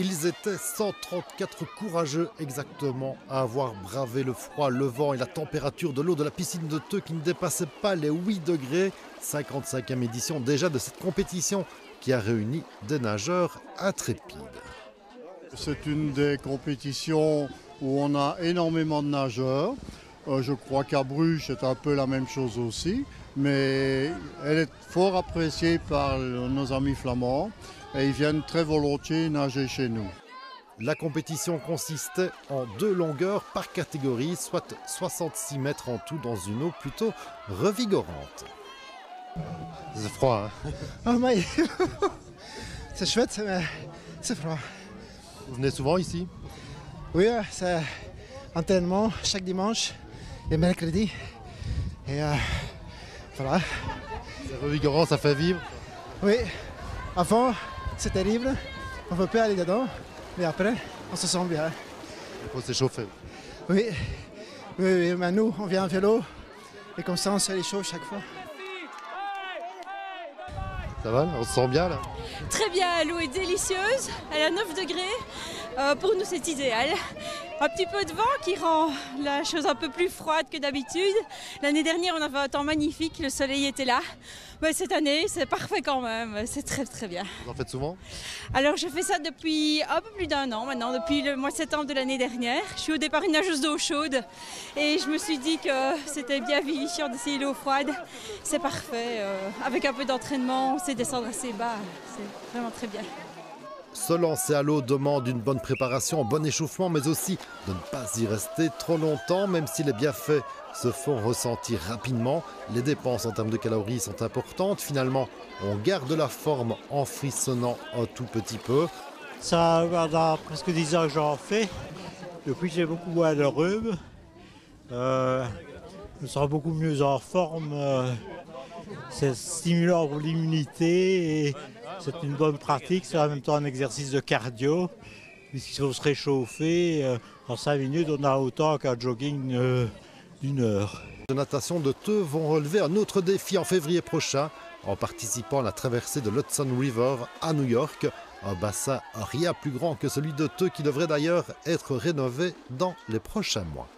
Ils étaient 134 courageux exactement à avoir bravé le froid, le vent et la température de l'eau de la piscine de Theux qui ne dépassait pas les 8 degrés. 55e édition déjà de cette compétition qui a réuni des nageurs intrépides. C'est une des compétitions où on a énormément de nageurs. Je crois qu'à Bruges, c'est un peu la même chose aussi. Mais elle est fort appréciée par nos amis flamands et ils viennent très volontiers nager chez nous. La compétition consistait en 2 longueurs par catégorie, soit 66 mètres en tout dans une eau plutôt revigorante. C'est froid, hein? Oh mais c'est chouette, mais c'est froid. Vous venez souvent ici? Oui, c'est entraînement chaque dimanche et mercredi. Et voilà. C'est revigorant, ça fait vivre? Oui, avant c'est terrible, on ne peut pas aller dedans, mais après on se sent bien. Il faut s'échauffer. Oui, mais nous on vient en vélo et comme ça on se réchauffe chaque fois. Ça va? On se sent bien là? Très bien, l'eau est délicieuse, elle a 9 degrés. Pour nous c'est idéal. Un petit peu de vent qui rend la chose un peu plus froide que d'habitude. L'année dernière on avait un temps magnifique, le soleil était là. Mais cette année c'est parfait quand même, c'est très très bien. Vous en faites souvent? Alors je fais ça depuis un peu plus d'1 an maintenant, depuis le mois de septembre de l'année dernière. Je suis au départ une nageuse d'eau chaude et je me suis dit que c'était bien vivifiant d'essayer l'eau froide. C'est parfait, avec un peu d'entraînement, on sait descendre assez bas, c'est vraiment très bien. Se lancer à l'eau demande une bonne préparation, un bon échauffement, mais aussi de ne pas y rester trop longtemps, même si les bienfaits se font ressentir rapidement. Les dépenses en termes de calories sont importantes. Finalement, on garde la forme en frissonnant un tout petit peu. Ça va presque 10 ans que j'en fais. Depuis, j'ai beaucoup moins de rhume. Je me sens beaucoup mieux en forme. C'est stimulant pour l'immunité et c'est une bonne pratique. C'est en même temps un exercice de cardio, puisqu'il faut se réchauffer. En 5 minutes, on a autant qu'un jogging d'1 heure. Les natation de Theux vont relever un autre défi en février prochain en participant à la traversée de l'Hudson River à New York. Un bassin rien plus grand que celui de Theux qui devrait d'ailleurs être rénové dans les prochains mois.